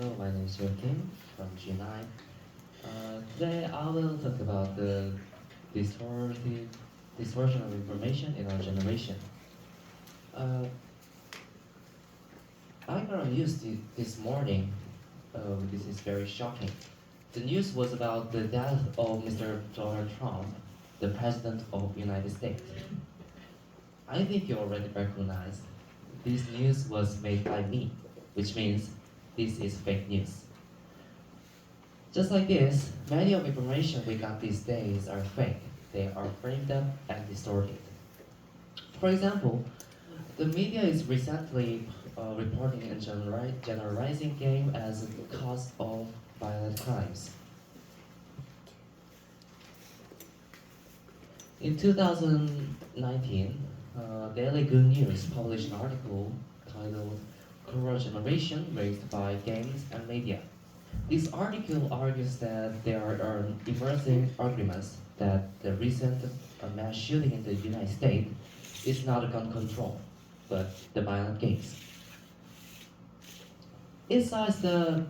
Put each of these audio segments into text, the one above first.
Hello, my name is Joakim from G9. Today I will talk about the distorted, distortion of information in our generation. Uh, I got on news this morning. This is very shocking. The news was about the death of Mr. Donald Trump, the President of the United States. I think you already recognize this news was made by me, which means this is fake news. Just like this, many of information we got these days are fake. They are framed up and distorted. For example, the media is recently reporting and generalizing game as a cause of violent crimes. In 2019, Daily Good News published an article titled "Cruel Generation Raised by Games and Media." This article argues that there are emerging arguments that the recent mass shooting in the United States is not a gun control, but the violent games. It cites the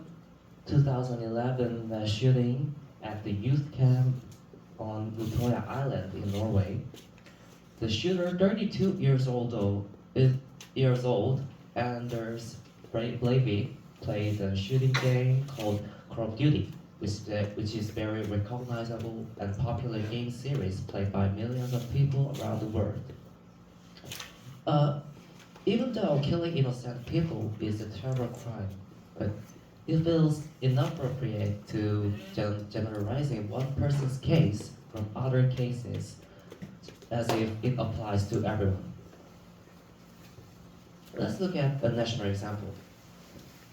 2011 mass shooting at the youth camp on Utøya Island in Norway. The shooter, 32 years old, Anders Breivik, played a shooting game called Call of Duty, which is very recognizable and popular game series played by millions of people around the world. Even though killing innocent people is a terrible crime, but it feels inappropriate to generalizing one person's case from other cases as if it applies to everyone. Let's look at a national example.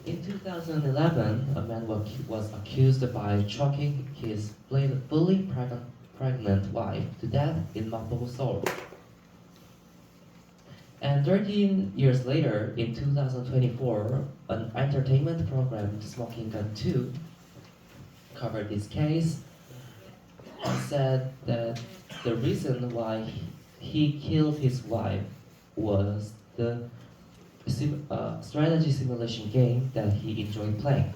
In 2011, a man was accused by choking his fully pregnant wife to death in Mapo, Seoul. And 13 years later, in 2024, an entertainment program, Smoking Gun 2, covered this case and said that the reason why he killed his wife was the strategy simulation game that he enjoyed playing.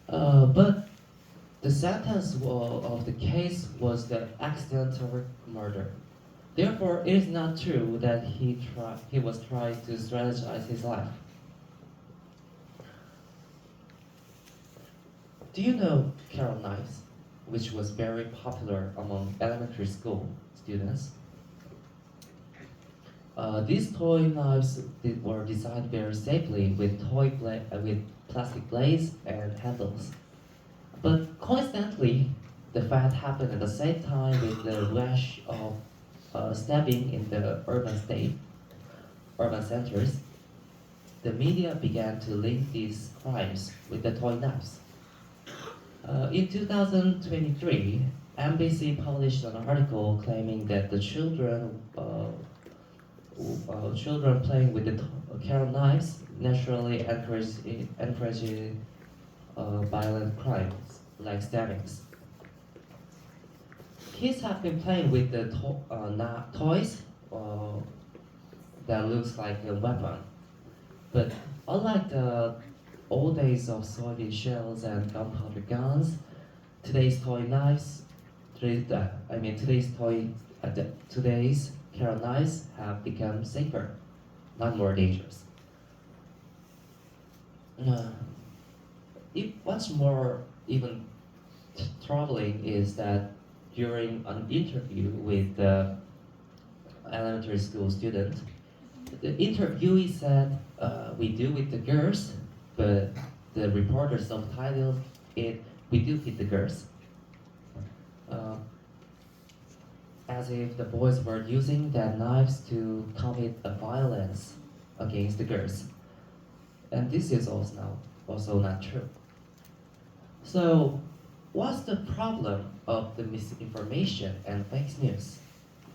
But the sentence of the case was the accidental murder. Therefore, it is not true that he was trying to strategize his life. Do you know Carol knives, which was very popular among elementary school students? These toy knives were designed very safely with with plastic blades and handles. But coincidentally, the fact happened at the same time with the rush of stabbing in the urban centers. The media began to link these crimes with the toy knives. In 2023, NBC published an article claiming that the children playing with the carrot knives naturally encourage violent crimes like stabbings. Kids have been playing with the toys that looks like a weapon, but unlike the old days of soybean shells and gunpowder guns, today's toy knives, today's carrot knives have become safer, not more dangerous. What's more even troubling is that during an interview with the elementary school student, the interviewee said, "We do with the girls," but the reporter subtitled it, "We do hit the girls," as if the boys were using their knives to commit a violence against the girls. And this is also not true. So, what's the problem of the misinformation and fake news?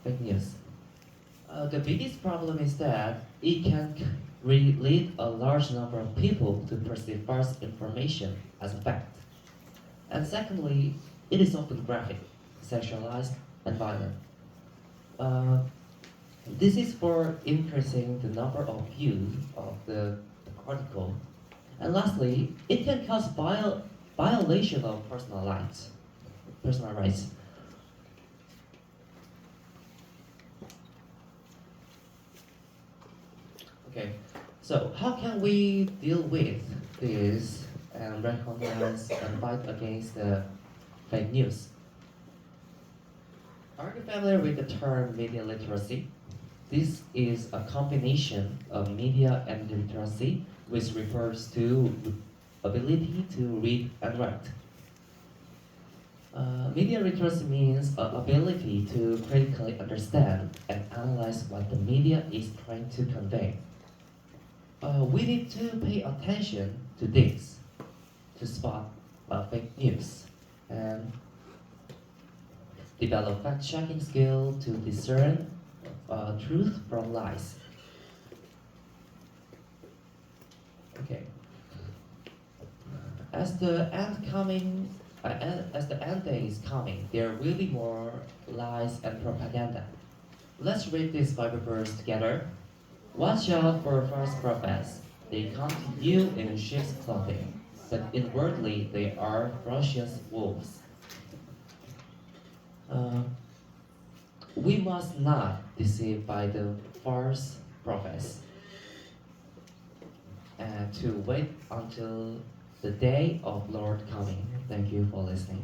The biggest problem is that it can lead a large number of people to perceive false information as a fact. And secondly, it is often graphic, sexualized, and violent. This is for increasing the number of views of the article And lastly, it can cause violation of personal rights. Personal rights. Okay, so how can we deal with this and recognize and fight against the fake news? Are you familiar with the term media literacy? This is a combination of media and literacy, which refers to ability to read and write. Media literacy means ability to critically understand and analyze what the media is trying to convey. We need to pay attention to this to spot fake news and develop fact-checking skill to discern truth from lies. Okay. As the end day is coming, there will be more lies and propaganda. Let's read this Bible verse together. Watch out for false prophets. They come to you in sheep's clothing, but inwardly they are ferocious wolves. We must not be deceived by the false prophets, and to wait until the day of Lord coming. Thank you for listening.